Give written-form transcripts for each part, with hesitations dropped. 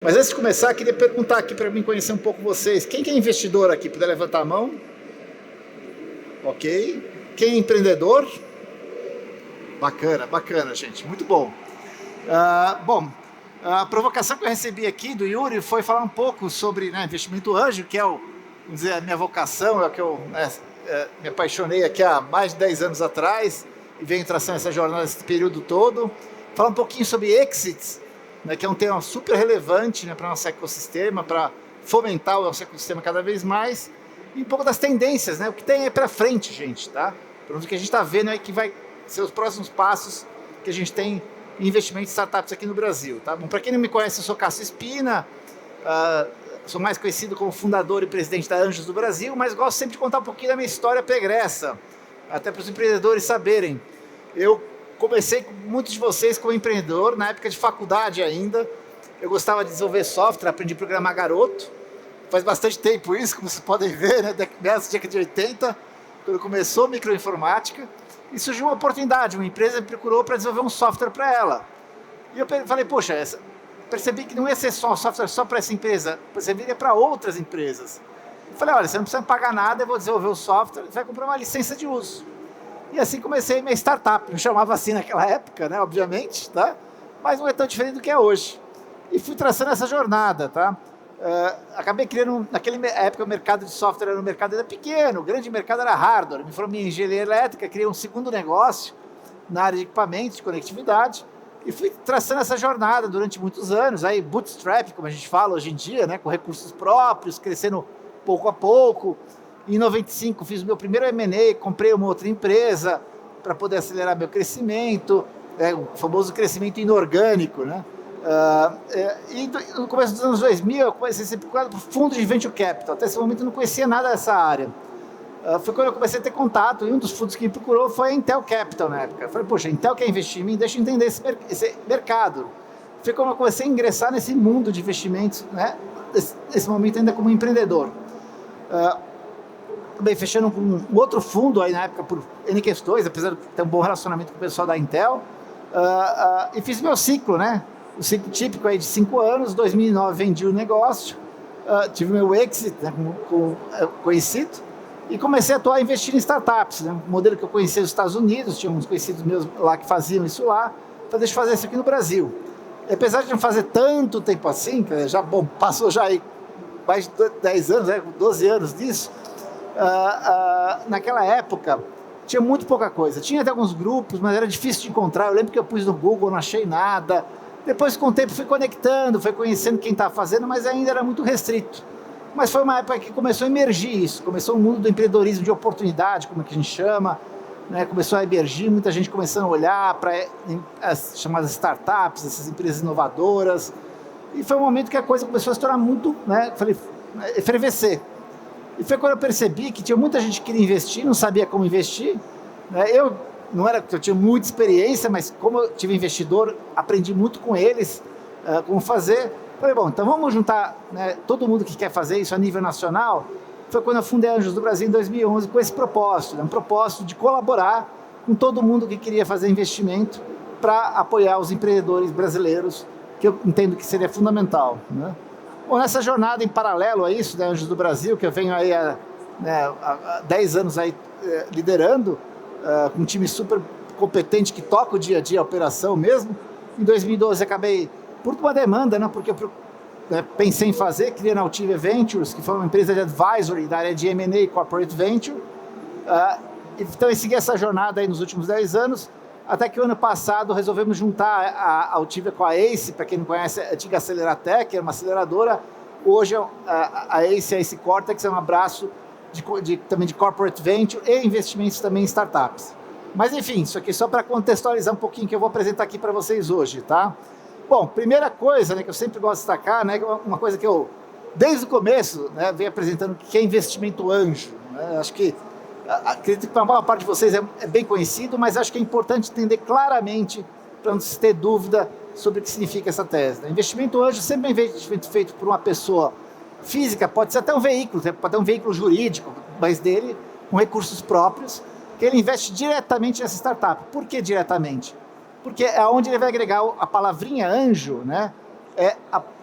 Mas antes de começar, queria perguntar aqui para mim conhecer um pouco vocês. Quem que é investidor aqui? Puder levantar a mão? Ok. Quem é empreendedor? Bacana, bacana, gente. Muito bom. Bom, a provocação que eu recebi aqui do Yuri foi falar um pouco sobre investimento anjo, que é vamos dizer, a minha vocação, é o que eu me apaixonei aqui há mais de 10 anos atrás e venho traçando essa jornada esse período todo. Falar um pouquinho sobre exits, que é um tema super relevante para o nosso ecossistema, para fomentar o nosso ecossistema cada vez mais, e um pouco das tendências, o que tem aí para frente, gente, tá? O que a gente está vendo aí que vai ser os próximos passos que a gente tem em investimento em startups aqui no Brasil, tá? Bom, para quem não me conhece, eu sou Cássio Espina, sou mais conhecido como fundador e presidente da Anjos do Brasil, mas gosto sempre de contar um pouquinho da minha história pregressa, até para os empreendedores saberem. Eu comecei com muitos de vocês como empreendedor, na época de faculdade ainda. Eu gostava de desenvolver software, aprendi a programar garoto. Faz bastante tempo isso, como vocês podem ver, meados da década de 80, quando começou a microinformática. E surgiu uma oportunidade, uma empresa me procurou para desenvolver um software para ela. E eu falei, poxa, percebi que não ia ser só um software só para essa empresa, serviria para outras empresas. Eu falei, olha, você não precisa pagar nada, eu vou desenvolver o software, você vai comprar uma licença de uso. E assim comecei minha startup, me chamava assim naquela época, obviamente, tá? Mas não é tão diferente do que é hoje. E fui traçando essa jornada, tá? Acabei criando, naquela época o mercado de software era um mercado ainda pequeno, o grande mercado era hardware. Me formei em engenharia elétrica, criei um segundo negócio na área de equipamentos, de conectividade, e fui traçando essa jornada durante muitos anos, aí bootstrap, como a gente fala hoje em dia, com recursos próprios, crescendo pouco a pouco. Em 95 fiz o meu primeiro M&A, comprei uma outra empresa para poder acelerar meu crescimento, o famoso crescimento inorgânico, e no começo dos anos 2000 eu comecei a ser procurado por fundos de venture capital. Até esse momento eu não conhecia nada dessa área. Foi quando eu comecei a ter contato, e um dos fundos que me procurou foi a Intel Capital na época. Eu falei, poxa, a Intel quer investir em mim, deixa eu entender esse mercado. Foi quando eu comecei a ingressar nesse mundo de investimentos, nesse momento ainda como empreendedor. Acabei fechando com um outro fundo aí na época por N questões, apesar de ter um bom relacionamento com o pessoal da Intel, e fiz meu ciclo, o ciclo típico aí de 5 anos. 2009 vendi o negócio, tive meu exit, conhecido, e comecei a atuar investindo em startups, um modelo que eu conhecia nos Estados Unidos, tinha uns conhecidos meus lá que faziam isso lá, então deixa eu fazer isso aqui no Brasil. E apesar de não fazer tanto tempo assim, passou já aí mais de 10 anos, 12 anos disso, naquela época tinha muito pouca coisa. Tinha até alguns grupos, mas era difícil de encontrar. Eu lembro que eu pus no Google, não achei nada. Depois, com o tempo, fui conectando, fui conhecendo quem estava fazendo, mas ainda era muito restrito. Mas foi uma época que começou a emergir isso. Começou o mundo do empreendedorismo de oportunidade, como é que a gente chama. Começou a emergir, muita gente começando a olhar para as chamadas startups, essas empresas inovadoras. E foi um momento que a coisa começou a se tornar muito, efervescer. E foi quando eu percebi que tinha muita gente que queria investir, não sabia como investir. Eu tinha muita experiência, mas como eu tive investidor, aprendi muito com eles como fazer. Falei, bom, então vamos juntar todo mundo que quer fazer isso a nível nacional. Foi quando eu fundei a Anjos do Brasil em 2011 com esse propósito, um propósito de colaborar com todo mundo que queria fazer investimento para apoiar os empreendedores brasileiros, que eu entendo que seria fundamental. Bom, nessa jornada em paralelo a isso, Anjos do Brasil, que eu venho aí há 10 anos aí, liderando, com um time super competente que toca o dia a dia, a operação mesmo. Em 2012 acabei, por uma demanda, porque eu pensei em fazer, criei a Altiva Ventures, que foi uma empresa de advisory da área de M&A e Corporate Venture. Então eu segui essa jornada aí nos últimos 10 anos, até que o ano passado resolvemos juntar a Altiva com a ACE. Para quem não conhece, a antiga Aceleratec, é uma aceleradora. Hoje a ACE, a ACE Cortex, é um abraço também de Corporate Venture e investimentos também em startups. Mas enfim, isso aqui só para contextualizar um pouquinho que eu vou apresentar aqui para vocês hoje, tá? Bom, primeira coisa que eu sempre gosto de destacar, uma coisa que eu, desde o começo, venho apresentando, que é investimento anjo. Acho que acredito que para a maior parte de vocês é bem conhecido, mas acho que é importante entender claramente para não se ter dúvida sobre o que significa essa tese. Investimento anjo sempre é um investimento feito por uma pessoa física, pode ser até um veículo, pode ter um veículo jurídico, mas dele, com recursos próprios, que ele investe diretamente nessa startup. Por que diretamente? Porque é onde ele vai agregar a palavrinha anjo, é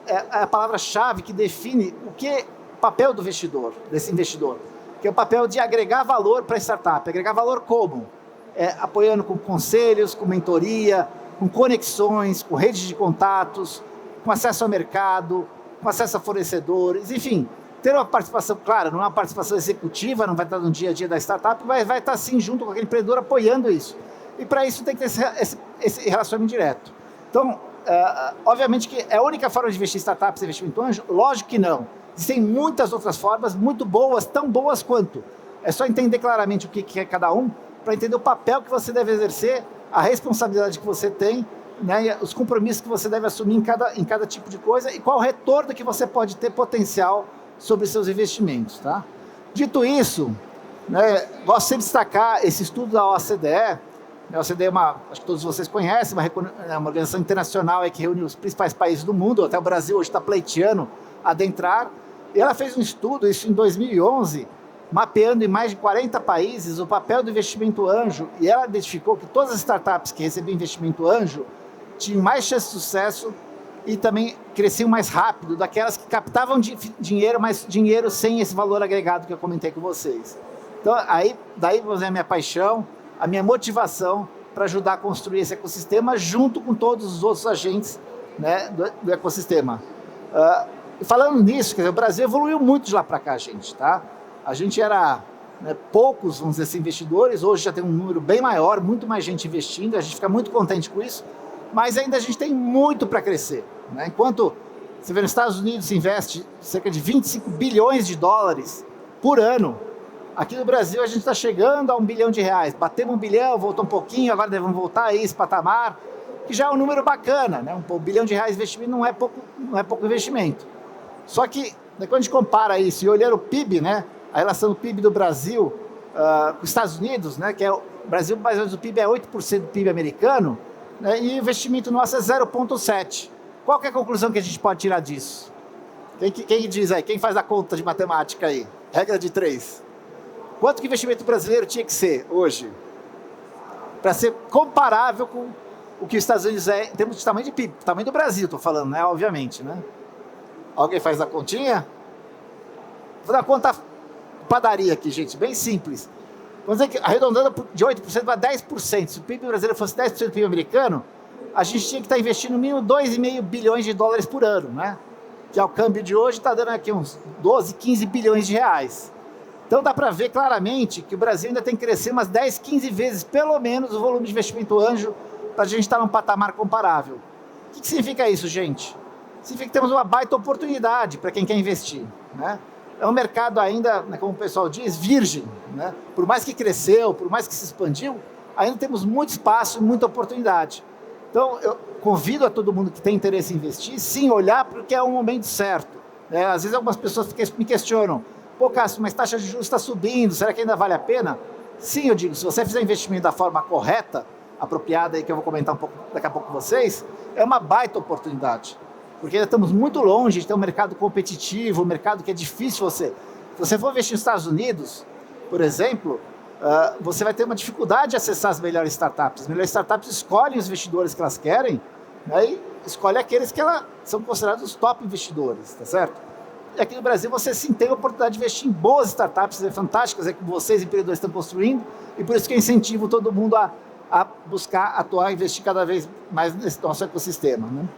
é a palavra-chave que define o que é o papel do investidor, desse investidor, que é o papel de agregar valor para a startup. Agregar valor como? Apoiando com conselhos, com mentoria, com conexões, com redes de contatos, com acesso ao mercado, com acesso a fornecedores, enfim, ter uma participação, claro, não é uma participação executiva, não vai estar no dia a dia da startup, mas vai estar sim junto com aquele empreendedor apoiando isso. E para isso tem que ter esse relacionamento direto. Então, obviamente que é a única forma de investir em startups e investimento anjo? Lógico que não. Existem muitas outras formas, muito boas, tão boas quanto. É só entender claramente o que é cada um, para entender o papel que você deve exercer, a responsabilidade que você tem, né, os compromissos que você deve assumir em cada tipo de coisa e qual o retorno que você pode ter potencial sobre seus investimentos. Tá? Dito isso, né, gosto sempre de destacar esse estudo da OCDE. A OCDE acho que todos vocês conhecem, uma organização internacional que reúne os principais países do mundo, até o Brasil hoje está pleiteando adentrar. E ela fez um estudo, isso em 2011, mapeando em mais de 40 países o papel do investimento anjo, e ela identificou que todas as startups que recebiam investimento anjo tinham mais chance de sucesso e também cresciam mais rápido daquelas que captavam dinheiro, mas dinheiro sem esse valor agregado que eu comentei com vocês. Então, daí vamos ver a minha paixão, a minha motivação para ajudar a construir esse ecossistema junto com todos os outros agentes, né, do ecossistema. Falando nisso, quer dizer, o Brasil evoluiu muito de lá para cá, gente, tá? A gente era, né, poucos, vamos dizer assim, investidores, hoje já tem um número bem maior, muito mais gente investindo, a gente fica muito contente com isso, mas ainda a gente tem muito para crescer, né? Enquanto você vê nos Estados Unidos se investe cerca de 25 bilhões de dólares por ano, aqui no Brasil a gente está chegando a R$1 bilhão, batemos 1 bilhão, voltou um pouquinho, agora devemos voltar a esse patamar, que já é um número bacana, né? R$1 bilhão de investimento não é pouco investimento. Só que, né, quando a gente compara isso e olhar o PIB, né, a relação do PIB do Brasil com os Estados Unidos, né, que o Brasil, mais ou menos, o PIB é 8% do PIB americano, né, e o investimento nosso é 0,7%. Qual que é a conclusão que a gente pode tirar disso? Quem diz aí? Quem faz a conta de matemática aí? Regra de 3. Quanto que o investimento brasileiro tinha que ser hoje? Para ser comparável com o que os Estados Unidos é em termos de tamanho de PIB, tamanho do Brasil, estou falando, né? Obviamente, né? Alguém faz a continha? Vou dar conta padaria aqui, gente, bem simples. Vamos dizer que arredondando de 8% para 10%, se o PIB brasileiro fosse 10% do PIB americano, a gente tinha que estar investindo no mínimo 2,5 bilhões de dólares por ano, né? Que ao câmbio de hoje está dando aqui uns 12, 15 bilhões de reais. Então dá para ver claramente que o Brasil ainda tem que crescer umas 10, 15 vezes, pelo menos, o volume de investimento anjo para a gente estar num patamar comparável. O que significa isso, gente? Significa que temos uma baita oportunidade para quem quer investir, né? É um mercado ainda, né, como o pessoal diz, virgem, né? Por mais que cresceu, por mais que se expandiu, ainda temos muito espaço e muita oportunidade. Então, eu convido a todo mundo que tem interesse em investir, sim, olhar porque é o momento certo, né? Às vezes algumas pessoas me questionam, pô, Cássio, mas taxa de juros está subindo, será que ainda vale a pena? Sim, eu digo, se você fizer investimento da forma correta, apropriada, aí que eu vou comentar um pouco daqui a pouco com vocês, é uma baita oportunidade. Porque ainda estamos muito longe de ter um mercado competitivo, um mercado que é difícil você... Se você for investir nos Estados Unidos, por exemplo, você vai ter uma dificuldade de acessar as melhores startups. As melhores startups escolhem os investidores que elas querem, né, e escolhem aqueles que são considerados os top investidores, tá certo? E aqui no Brasil você sim tem a oportunidade de investir em boas startups fantásticas, que vocês, empreendedores, estão construindo, e por isso que eu incentivo todo mundo a buscar, atuar, investir cada vez mais nesse nosso ecossistema, né?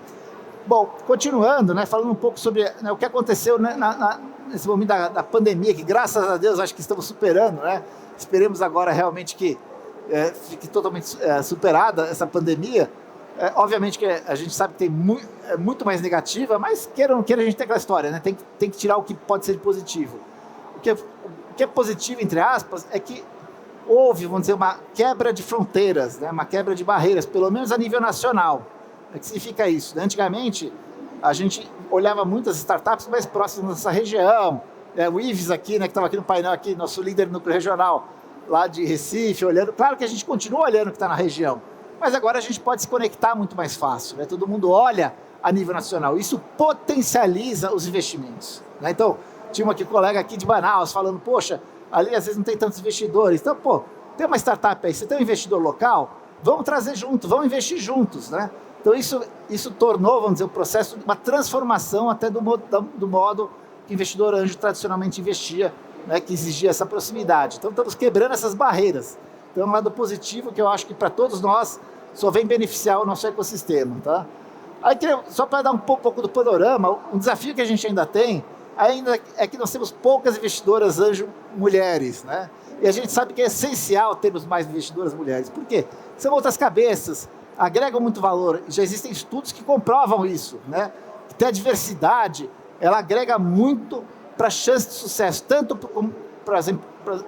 Bom, continuando, né, falando um pouco sobre, né, o que aconteceu, né, nesse momento da pandemia, que graças a Deus acho que estamos superando, né? Esperemos agora realmente que fique totalmente superada essa pandemia. Obviamente que a gente sabe que tem muito mais negativa, mas queira ou não queira, a gente tem aquela história, né? Tem que tirar o que pode ser de positivo. O que é positivo, entre aspas, é que houve, vamos dizer, uma quebra de fronteiras, né? Uma quebra de barreiras, pelo menos a nível nacional. O que significa isso? Né? Antigamente, a gente olhava muitas startups mais próximas dessa região. O Ives aqui, né, que estava aqui no painel, aqui, nosso líder núcleo regional, lá de Recife, olhando. Claro que a gente continua olhando o que está na região, mas agora a gente pode se conectar muito mais fácil, né? Todo mundo olha a nível nacional. Isso potencializa os investimentos, né? Então, tinha aqui um colega aqui de Manaus falando, poxa, ali às vezes não tem tantos investidores. Então, pô, tem uma startup aí, você tem um investidor local, vamos trazer junto, vamos investir juntos, né? Então isso tornou, vamos dizer, o processo de uma transformação até do modo que o investidor anjo tradicionalmente investia, né, que exigia essa proximidade. Então estamos quebrando essas barreiras. Então é um lado positivo que eu acho que para todos nós só vem beneficiar o nosso ecossistema, tá? Aí, só para dar um pouco do panorama, um desafio que a gente ainda tem é que nós temos poucas investidoras anjo mulheres, né? E a gente sabe que é essencial termos mais investidoras mulheres. Por quê? São outras cabeças, agregam muito valor. Já existem estudos que comprovam isso, né? Que ter a diversidade, ela agrega muito para a chance de sucesso, tanto, por exemplo,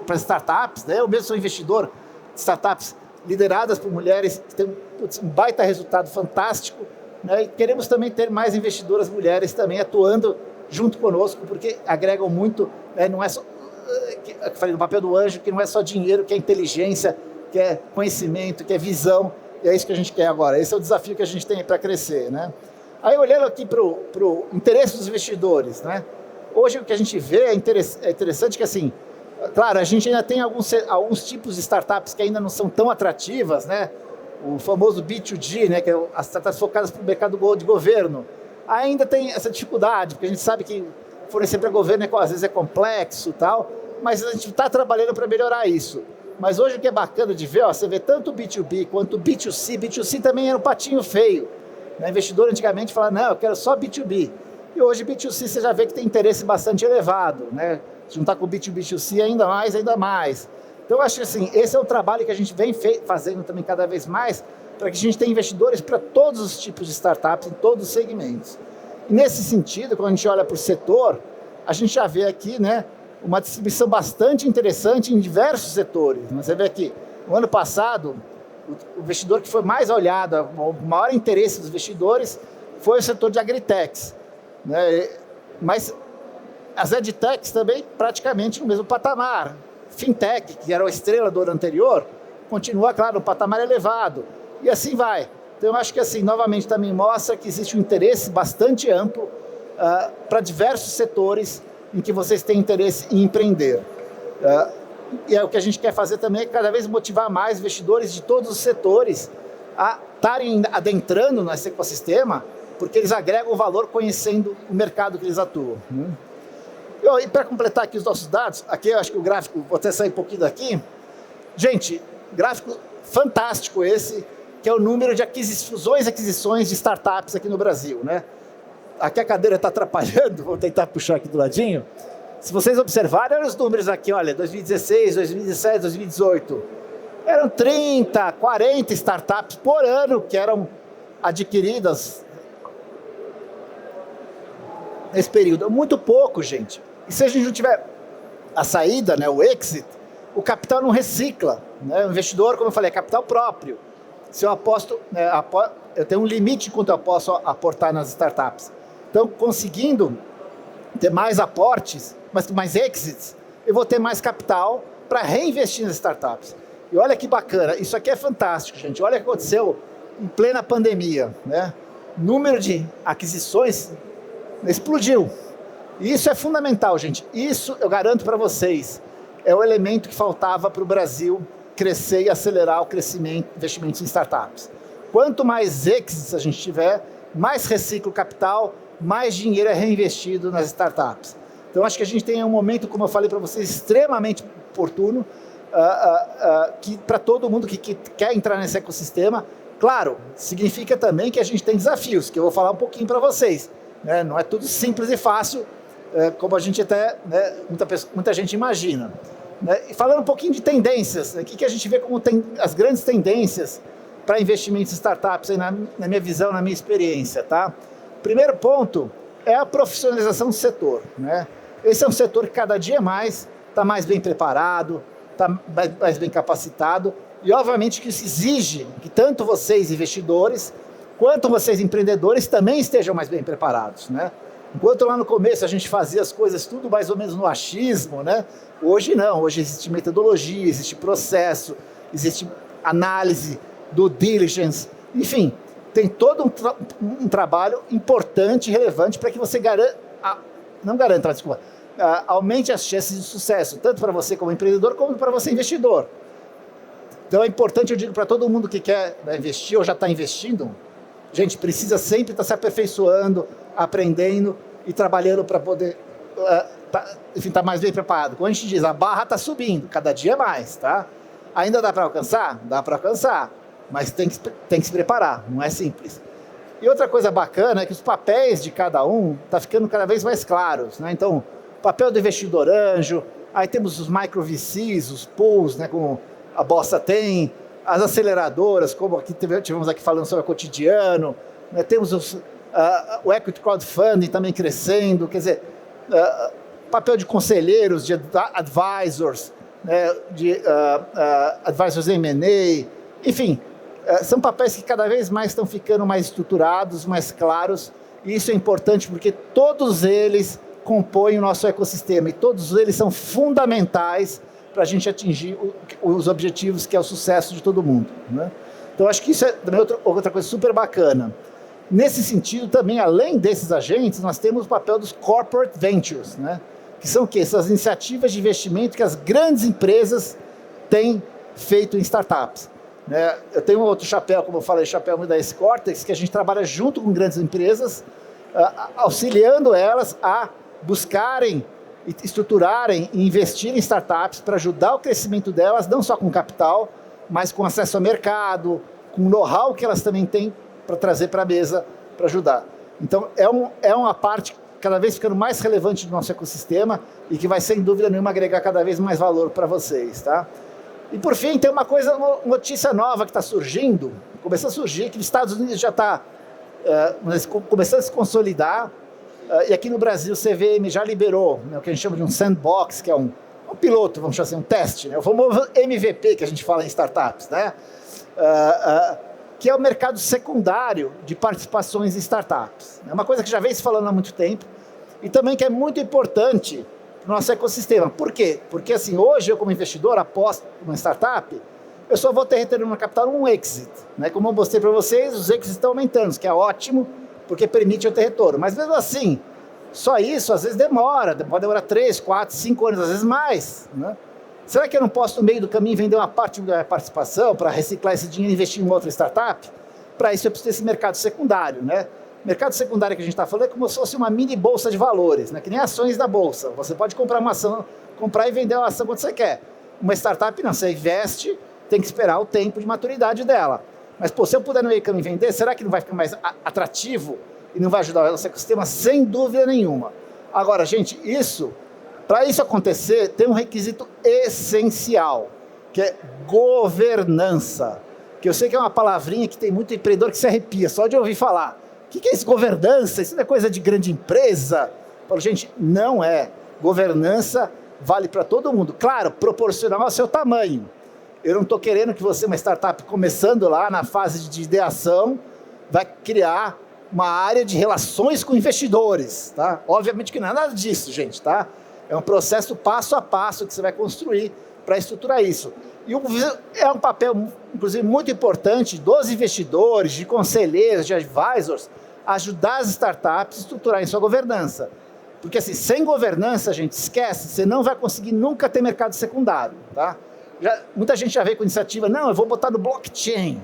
para startups, né? Eu mesmo sou investidor de startups lideradas por mulheres, que têm um baita resultado fantástico, né? E queremos também ter mais investidoras mulheres também atuando junto conosco, porque agregam muito, né? Não é só, eu falei no papel do anjo, que não é só dinheiro, que é inteligência, que é conhecimento, que é visão, e é isso que a gente quer agora. Esse é o desafio que a gente tem para crescer, né? Aí, olhando aqui para o interesse dos investidores, né? Hoje o que a gente vê é interessante que, assim, claro, a gente ainda tem alguns tipos de startups que ainda não são tão atrativas, né? O famoso B2G, né? Que é as startups focadas para o mercado de governo. Ainda tem essa dificuldade, porque a gente sabe que fornecer para governo às vezes é complexo e tal, mas a gente está trabalhando para melhorar isso. Mas hoje o que é bacana de ver, ó, você vê tanto o B2B quanto o B2C. B2C também era um patinho feio. O investidor antigamente falava, não, eu quero só B2B. E hoje B2C você já vê que tem interesse bastante elevado, né? Se juntar com o B2B2C ainda mais. Então eu acho que assim, esse é o trabalho que a gente vem fazendo também cada vez mais, para que a gente tenha investidores para todos os tipos de startups, em todos os segmentos. E nesse sentido, quando a gente olha para o setor, a gente já vê aqui, né, uma distribuição bastante interessante em diversos setores. Você vê aqui, no ano passado, o investidor que foi mais olhado, o maior interesse dos investidores foi o setor de agritechs, né? Mas as edtechs também praticamente no mesmo patamar. Fintech, que era a estrela do ano anterior, continua, claro, no patamar elevado. E assim vai. Então eu acho que assim, novamente também mostra que existe um interesse bastante amplo para diversos setores em que vocês têm interesse em empreender. E é o que a gente quer fazer também, é cada vez motivar mais investidores de todos os setores a estarem adentrando nesse ecossistema, porque eles agregam valor conhecendo o mercado que eles atuam. E para completar aqui os nossos dados, aqui eu acho que o gráfico, vou até sair um pouquinho daqui. Gente, gráfico fantástico esse, que é o número de fusões e aquisições de startups aqui no Brasil, né? Aqui a cadeira está atrapalhando, vou tentar puxar aqui do ladinho. Se vocês observarem, olha os números aqui, olha, 2016, 2017, 2018. Eram 30, 40 startups por ano que eram adquiridas nesse período. Muito pouco, gente. E se a gente não tiver a saída, né, o exit, o capital não recicla, né? O investidor, como eu falei, é capital próprio. Se eu aposto, né, eu tenho um limite de quanto eu posso aportar nas startups. Então, conseguindo ter mais aportes, mas mais exits, eu vou ter mais capital para reinvestir nas startups. E olha que bacana, isso aqui é fantástico, gente. Olha o que aconteceu em plena pandemia, né? O número de aquisições explodiu. E isso é fundamental, gente. Isso eu garanto para vocês, é o elemento que faltava para o Brasil crescer e acelerar o crescimento de investimentos em startups. Quanto mais exits a gente tiver, mais recicla o capital, mais dinheiro é reinvestido nas startups. Então, acho que a gente tem um momento, como eu falei para vocês, extremamente oportuno, que para todo mundo que quer entrar nesse ecossistema. Claro, significa também que a gente tem desafios, que eu vou falar um pouquinho para vocês, né? Não é tudo simples e fácil, como a gente até, né, muita gente imagina. Né? E falando um pouquinho de tendências, o que a gente vê como as grandes tendências para investimentos em startups, aí na minha visão, na minha experiência, tá? Primeiro ponto é a profissionalização do setor, né? Esse é um setor que cada dia mais está mais bem preparado, está mais bem capacitado, e obviamente que isso exige que tanto vocês investidores quanto vocês empreendedores também estejam mais bem preparados, né? Enquanto lá no começo a gente fazia as coisas tudo mais ou menos no achismo, né? Hoje não, hoje existe metodologia, existe processo, existe análise, due diligence, enfim, tem todo um trabalho importante e relevante para que você aumente as chances de sucesso, tanto para você como empreendedor, como para você investidor. Então é importante, eu digo para todo mundo que quer, né, investir ou já está investindo, gente, precisa sempre estar se aperfeiçoando, aprendendo e trabalhando para poder tá mais bem preparado. Como a gente diz, a barra está subindo, cada dia mais, tá? Ainda dá para alcançar? Dá para alcançar, mas tem que se preparar, não é simples. E outra coisa bacana é que os papéis de cada um tá ficando cada vez mais claros, né? Então, papel do investidor anjo, aí temos os micro VCs, os pools, né, como a Bossa tem, as aceleradoras, como aqui tivemos aqui falando sobre o cotidiano, né? Temos o equity crowdfunding também crescendo, quer dizer, papel de conselheiros, de advisors, né, de advisors M&A, enfim, são papéis que cada vez mais estão ficando mais estruturados, mais claros, e isso é importante porque todos eles compõem o nosso ecossistema e todos eles são fundamentais para a gente atingir os objetivos que é o sucesso de todo mundo, né? Então acho que isso é também outra coisa super bacana. Nesse sentido também, além desses agentes, nós temos o papel dos corporate ventures, né? Que são o quê? Essas iniciativas de investimento que as grandes empresas têm feito em startups, né? Eu tenho um outro chapéu, como eu falei, chapéu da S-Cortex, que a gente trabalha junto com grandes empresas, auxiliando elas a buscarem, estruturarem e investir em startups para ajudar o crescimento delas, não só com capital, mas com acesso ao mercado, com know-how que elas também têm para trazer para a mesa, para ajudar. Então, é uma parte cada vez ficando mais relevante do nosso ecossistema e que vai, sem dúvida nenhuma, agregar cada vez mais valor para vocês, tá? E, por fim, tem uma notícia nova que está surgindo, começou a surgir, que os Estados Unidos já está começando a se consolidar, e aqui no Brasil o CVM já liberou, né, o que a gente chama de um sandbox, que é um piloto, vamos chamar assim, um teste, né, o famoso MVP que a gente fala em startups, né, que é o mercado secundário de participações em startups. É uma coisa que já vem se falando há muito tempo e também que é muito importante para o nosso ecossistema. Por quê? Porque assim, hoje eu como investidor aposto numa startup, eu só vou ter retorno no capital um exit, né? Como eu mostrei para vocês, os exits estão aumentando, que é ótimo, porque permite eu ter retorno. Mas mesmo assim, só isso às vezes pode demorar 3, 4, 5 anos, às vezes mais, né? Será que eu não posso, no meio do caminho, vender uma parte da participação para reciclar esse dinheiro e investir em outra startup? Para isso eu preciso desse mercado secundário, né? O mercado secundário que a gente está falando é como se fosse uma mini bolsa de valores, né? Que nem ações da bolsa. Você pode comprar uma ação, comprar e vender uma ação quando você quer. Uma startup não, você investe, tem que esperar o tempo de maturidade dela. Mas, pô, se eu puder no meio do caminho vender, será que não vai ficar mais atrativo e não vai ajudar o nosso ecossistema? Sem dúvida nenhuma. Agora, gente, para isso acontecer, tem um requisito essencial, que é governança. Que eu sei que é uma palavrinha que tem muito empreendedor que se arrepia, só de ouvir falar. O que é isso, governança? Isso não é coisa de grande empresa? Eu falo, gente, não é. Governança vale para todo mundo. Claro, proporcional ao seu tamanho. Eu não estou querendo que você, uma startup, começando lá na fase de ideação, vai criar uma área de relações com investidores, tá? Obviamente que não é nada disso, gente, tá? É um processo passo a passo que você vai construir para estruturar isso. E é um papel, inclusive, muito importante dos investidores, de conselheiros, de advisors, ajudar as startups a estruturarem sua governança. Porque, assim, sem governança, gente, esquece, você não vai conseguir nunca ter mercado secundário, tá? Muita gente já veio com iniciativa, não, eu vou botar no blockchain.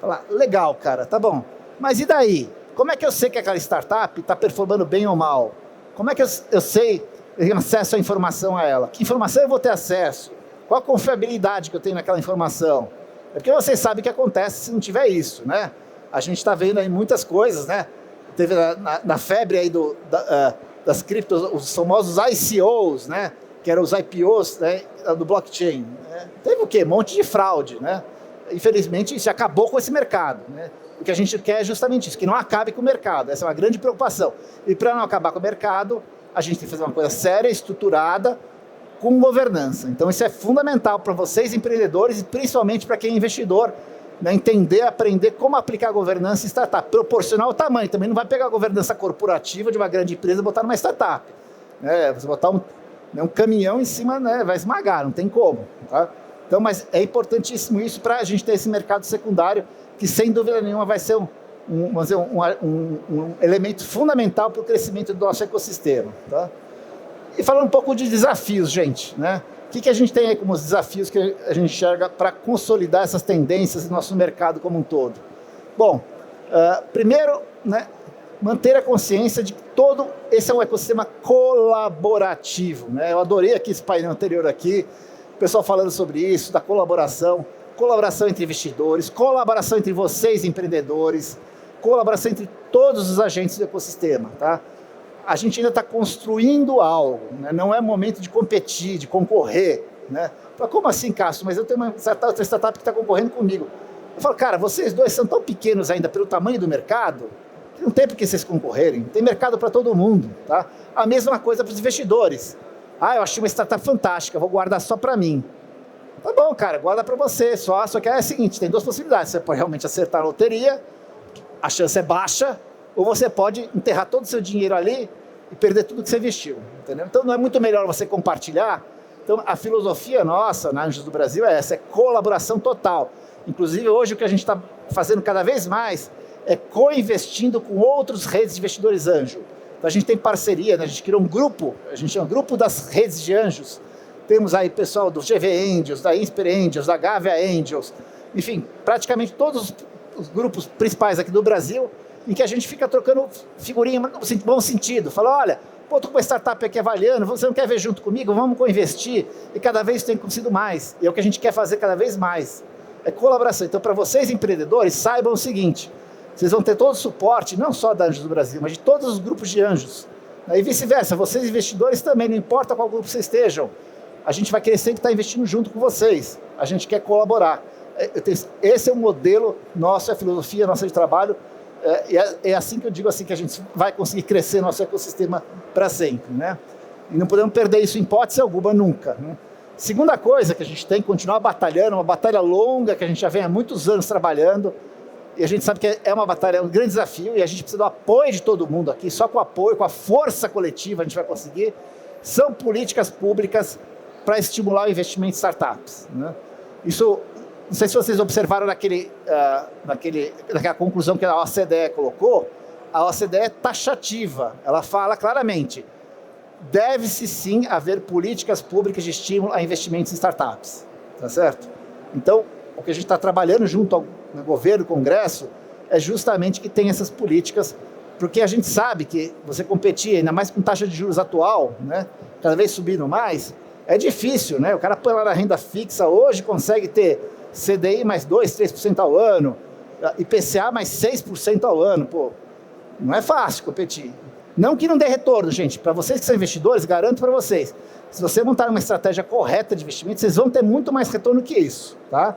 Falar, legal, cara, tá bom. Mas e daí? Como é que eu sei que aquela startup está performando bem ou mal? Como é que eu sei, eu tenho acesso à informação a ela? Que informação eu vou ter acesso? Qual a confiabilidade que eu tenho naquela informação? É porque vocês sabem o que acontece se não tiver isso, né? A gente está vendo aí muitas coisas, né? Teve na febre aí das criptos, os famosos ICOs, né? Que eram os IPOs, né, do blockchain. Né? Teve o quê? Um monte de fraude, né? Infelizmente, isso acabou com esse mercado, né? O que a gente quer é justamente isso, que não acabe com o mercado. Essa é uma grande preocupação. E para não acabar com o mercado, a gente tem que fazer uma coisa séria, estruturada, com governança. Então, isso é fundamental para vocês, empreendedores, e principalmente para quem é investidor, né? Entender, aprender como aplicar a governança em startup, proporcional ao tamanho. Também não vai pegar a governança corporativa de uma grande empresa e botar numa startup. Você botar um caminhão em cima, né, vai esmagar, não tem como. Tá? Então, mas é importantíssimo isso para a gente ter esse mercado secundário, que sem dúvida nenhuma vai ser um elemento fundamental para o crescimento do nosso ecossistema. Tá? E falando um pouco de desafios, gente, né? que a gente tem aí como os desafios que a gente enxerga para consolidar essas tendências no nosso mercado como um todo? Bom, primeiro, né, manter a consciência de que todo esse é um ecossistema colaborativo, né? Eu adorei aqui esse painel anterior aqui, o pessoal falando sobre isso, da colaboração entre investidores, colaboração entre vocês, empreendedores, colaboração entre todos os agentes do ecossistema, tá? A gente ainda está construindo algo, né? Não é momento de competir, de concorrer, né? Fala, como assim, Cássio? Mas eu tenho uma startup que está concorrendo comigo. Eu falo, cara, vocês dois são tão pequenos ainda pelo tamanho do mercado, que não tem por que vocês concorrerem. Tem mercado para todo mundo, tá? A mesma coisa para os investidores. Eu achei uma startup fantástica, vou guardar só para mim. Tá bom, cara, guarda para você, só que é o seguinte, tem duas possibilidades. Você pode realmente acertar a loteria, a chance é baixa, ou você pode enterrar todo o seu dinheiro ali e perder tudo que você investiu, entendeu? Então não é muito melhor você compartilhar? Então a filosofia nossa na Anjos do Brasil é essa, é colaboração total. Inclusive hoje o que a gente está fazendo cada vez mais é co-investindo com outras redes de investidores anjo. Então a gente tem parceria, né? A gente criou um grupo, a gente chama grupo das redes de anjos. Temos aí pessoal do GV Angels, da Insper Angels, da Gavia Angels, enfim, praticamente todos os grupos principais aqui do Brasil, em que a gente fica trocando figurinha no bom sentido. Fala, olha, pô, tô com uma startup aqui avaliando, você não quer ver junto comigo? Vamos co-investir. E cada vez tem acontecido mais. E é o que a gente quer fazer cada vez mais. É colaboração. Então, para vocês, empreendedores, saibam o seguinte, vocês vão ter todo o suporte, não só da Anjos do Brasil, mas de todos os grupos de anjos. E vice-versa, vocês investidores também, não importa qual grupo vocês estejam, a gente vai querer sempre estar investindo junto com vocês. A gente quer colaborar. Esse é o modelo nosso, é a filosofia nossa de trabalho. É assim que eu digo assim que a gente vai conseguir crescer nosso ecossistema para sempre, né? E não podemos perder isso em hipótese alguma nunca, né? Segunda coisa que a gente tem que continuar batalhando, uma batalha longa que a gente já vem há muitos anos trabalhando, e a gente sabe que é uma batalha, é um grande desafio, e a gente precisa do apoio de todo mundo aqui, só com o apoio, com a força coletiva a gente vai conseguir, são políticas públicas para estimular o investimento em startups, né? Isso, não sei se vocês observaram naquela conclusão que a OCDE colocou, a OCDE é taxativa, ela fala claramente, deve-se sim haver políticas públicas de estímulo a investimentos em startups, tá certo? Então, o que a gente está trabalhando junto ao governo, Congresso, é justamente que tem essas políticas, porque a gente sabe que você competir, ainda mais com taxa de juros atual, né, cada vez subindo mais, é difícil, né? O cara põe lá na renda fixa hoje, consegue ter CDI mais 2, 3% ao ano, IPCA mais 6% ao ano, pô, não é fácil competir. Não que não dê retorno, gente, para vocês que são investidores, garanto para vocês, se você montar uma estratégia correta de investimento, vocês vão ter muito mais retorno que isso, tá?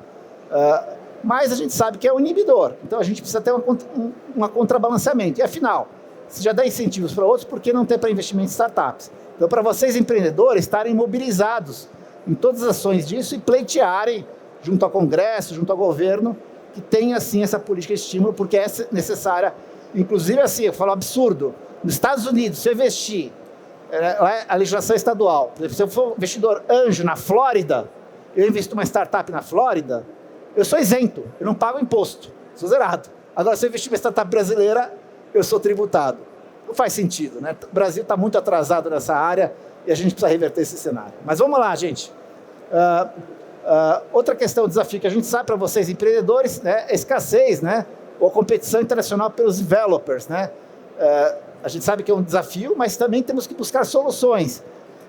Mas a gente sabe que é um inibidor, então a gente precisa ter um contrabalanceamento, e afinal, se já dá incentivos para outros, por que não ter para investimento em startups? Então, para vocês empreendedores estarem mobilizados em todas as ações disso e pleitearem junto ao Congresso, junto ao governo, que tenha, assim, essa política de estímulo, porque é necessária. Inclusive, assim, eu falo absurdo, nos Estados Unidos, se eu investir, a legislação estadual, por exemplo, se eu for investidor anjo na Flórida, eu investo numa startup na Flórida, eu sou isento, eu não pago imposto, sou zerado. Agora, se eu investir numa startup brasileira, eu sou tributado. Não faz sentido, né? O Brasil está muito atrasado nessa área e a gente precisa reverter esse cenário. Mas vamos lá, gente. Outra questão, desafio que a gente sabe para vocês, empreendedores, né, é a escassez, né, ou a competição internacional pelos developers, né? A gente sabe que é um desafio, mas também temos que buscar soluções.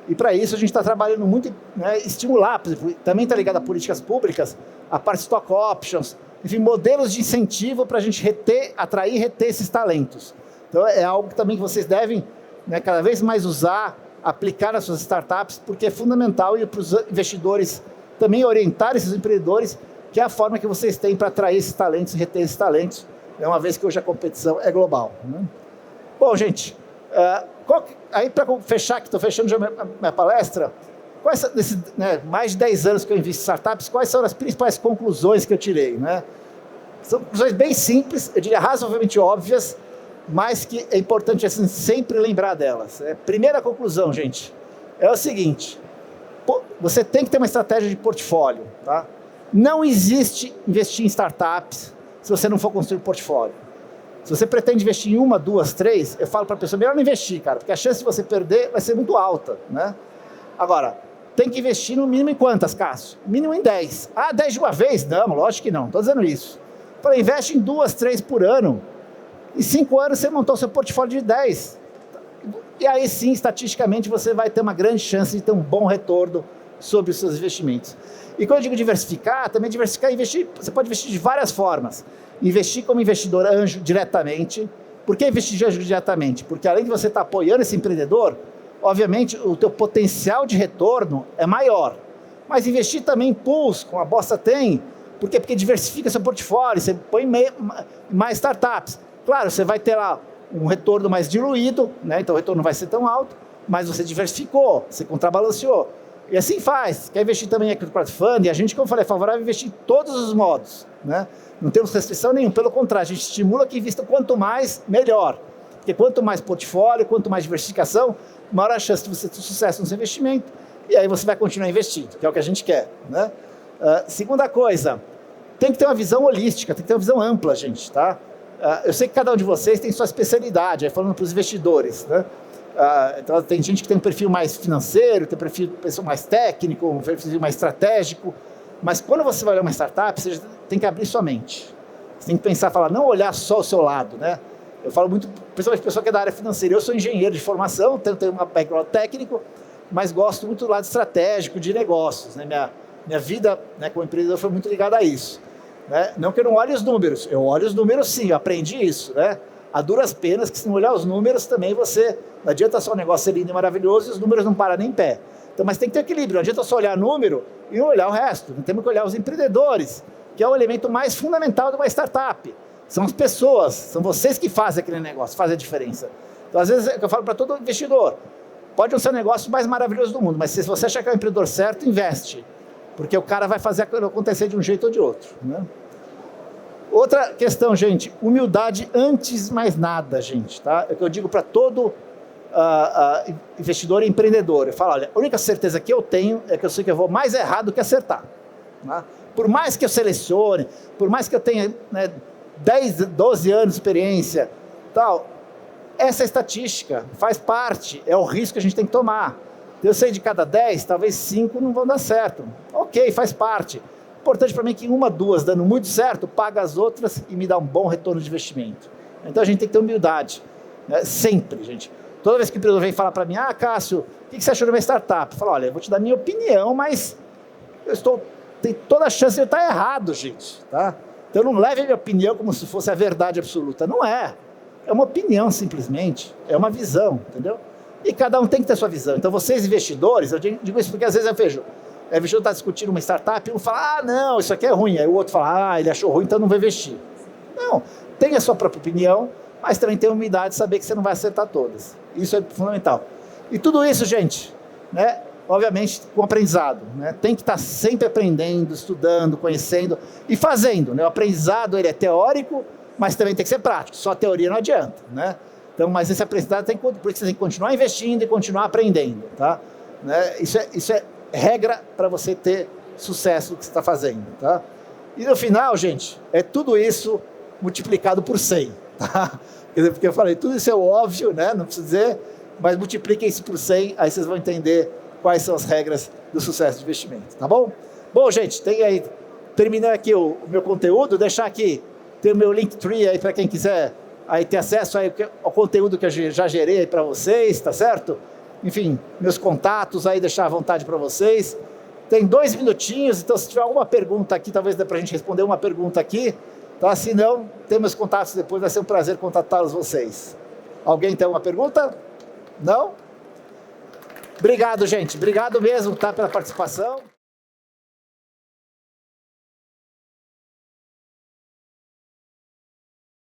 E para isso a gente está trabalhando muito, né, estimular, por exemplo, também está ligado a políticas públicas, a parte de stock options, enfim, modelos de incentivo para a gente atrair e reter esses talentos. Então é algo que também vocês devem, né, cada vez mais usar, aplicar nas suas startups, porque é fundamental e para os investidores também orientar esses empreendedores, que é a forma que vocês têm para atrair esses talentos e reter esses talentos, uma vez que hoje a competição é global, né? Bom, gente, aí para fechar, que estou fechando já minha palestra, nesses, né, mais de 10 anos que eu invisto em startups, quais são as principais conclusões que eu tirei, né? São conclusões bem simples, eu diria razoavelmente óbvias, mas que é importante assim, sempre lembrar delas. Primeira conclusão, gente, é o seguinte, você tem que ter uma estratégia de portfólio, tá? Não existe investir em startups se você não for construir portfólio. Se você pretende investir em 1, 2, 3, eu falo para a pessoa, melhor não investir, cara, porque a chance de você perder vai ser muito alta, né? Agora, tem que investir no mínimo em quantas, Cássio? Mínimo em 10. Ah, 10 de uma vez? Não, lógico que não, estou dizendo isso. Falei, investe em 2, 3 por ano. Em 5 anos você montou seu portfólio de 10. E aí sim, estatisticamente, você vai ter uma grande chance de ter um bom retorno sobre os seus investimentos. E quando eu digo diversificar, também diversificar e investir, você pode investir de várias formas. Investir como investidor anjo diretamente. Por que investir de anjo diretamente? Porque além de você estar apoiando esse empreendedor, obviamente o teu potencial de retorno é maior. Mas investir também em pools, como a Bossa tem, por quê? Porque diversifica seu portfólio, você põe mais startups. Claro, você vai ter lá um retorno mais diluído, né? Então o retorno não vai ser tão alto, mas você diversificou, você contrabalanceou. E assim faz. Quer investir também em crowdfunding? A gente, como eu falei, é favorável a investir em todos os modos, né? Não temos restrição nenhuma, pelo contrário, a gente estimula que invista quanto mais, melhor. Porque quanto mais portfólio, quanto mais diversificação, maior a chance de você ter sucesso no seu investimento, e aí você vai continuar investindo, que é o que a gente quer, né? Segunda coisa, tem que ter uma visão holística, tem que ter uma visão ampla, gente, tá? Eu sei que cada um de vocês tem sua especialidade, aí falando para os investidores, né? Então tem gente que tem um perfil mais financeiro, tem um perfil mais técnico, um perfil mais estratégico, mas quando você vai olhar uma startup, você tem que abrir sua mente. Você tem que pensar, falar, não olhar só o seu lado, né? Eu falo muito, principalmente pessoa que é da área financeira. Eu sou engenheiro de formação, tenho um background técnico, mas gosto muito do lado estratégico de negócios, né? Minha vida, né, como empreendedor foi muito ligada a isso, né? Não que eu não olhe os números, eu olho os números sim, eu aprendi isso, né? A duras penas que se não olhar os números também não adianta só o negócio ser lindo e maravilhoso e os números não param nem em pé. Então, mas tem que ter equilíbrio, não adianta só olhar número e não olhar o resto, temos que olhar os empreendedores, que é o elemento mais fundamental de uma startup. São as pessoas, são vocês que fazem aquele negócio, fazem a diferença. Então, às vezes, eu falo para todo investidor, pode não ser o negócio mais maravilhoso do mundo, mas se você achar que é o empreendedor certo, investe. Porque o cara vai fazer acontecer de um jeito ou de outro, né? Outra questão, gente, humildade antes de mais nada, gente, tá? É o que eu digo para todo investidor e empreendedor. Eu falo, olha, a única certeza que eu tenho é que eu sei que eu vou mais errado do que acertar, tá? Por mais que eu selecione, por mais que eu tenha, né, 10, 12 anos de experiência, tal, essa estatística faz parte, é o risco que a gente tem que tomar. Eu sei de cada 10, talvez 5 não vão dar certo. Ok, faz parte. Importante para mim que 1, 2 dando muito certo, paga as outras e me dá um bom retorno de investimento. Então a gente tem que ter humildade, né? Sempre, gente. Toda vez que o empreendedor vem falar para mim, Cássio, o que você achou de uma startup? Eu falo, olha, eu vou te dar minha opinião, mas tem toda a chance de eu estar errado, gente, tá? Então não leve a minha opinião como se fosse a verdade absoluta. Não é. É uma opinião, simplesmente. É uma visão, entendeu? E cada um tem que ter sua visão. Então vocês investidores, eu digo isso porque às vezes eu vejo, o investidor está discutindo uma startup e um fala, não, isso aqui é ruim. Aí o outro fala, ele achou ruim, então não vai investir. Não, tem a sua própria opinião, mas também tem a humildade de saber que você não vai acertar todas. Isso é fundamental. E tudo isso, gente, né, obviamente com aprendizado, né? Tem que estar sempre aprendendo, estudando, conhecendo e fazendo, né? O aprendizado ele é teórico, mas também tem que ser prático. Só a teoria não adianta, né? Então, mas esse aprendizado por isso você tem que continuar investindo e continuar aprendendo, tá? Né? Isso é regra para você ter sucesso no que você está fazendo, tá? E no final, gente, é tudo isso multiplicado por 100, tá? Quer dizer, porque eu falei, tudo isso é óbvio, né? Não preciso dizer, mas multipliquem isso por 100, aí vocês vão entender quais são as regras do sucesso de investimento, tá bom? Bom, gente, tem aí, terminando aqui o meu conteúdo, deixar aqui, tem o meu Linktree aí para quem quiser aí ter acesso aí ao conteúdo que eu já gerei para vocês, tá certo? Enfim, meus contatos aí, deixar à vontade para vocês. Tem 2 minutinhos, então se tiver alguma pergunta aqui, talvez dê para a gente responder uma pergunta aqui, tá? Se não, tem meus contatos depois, vai ser um prazer contatá-los vocês. Alguém tem alguma pergunta? Não? Obrigado, gente. Obrigado mesmo, tá, pela participação.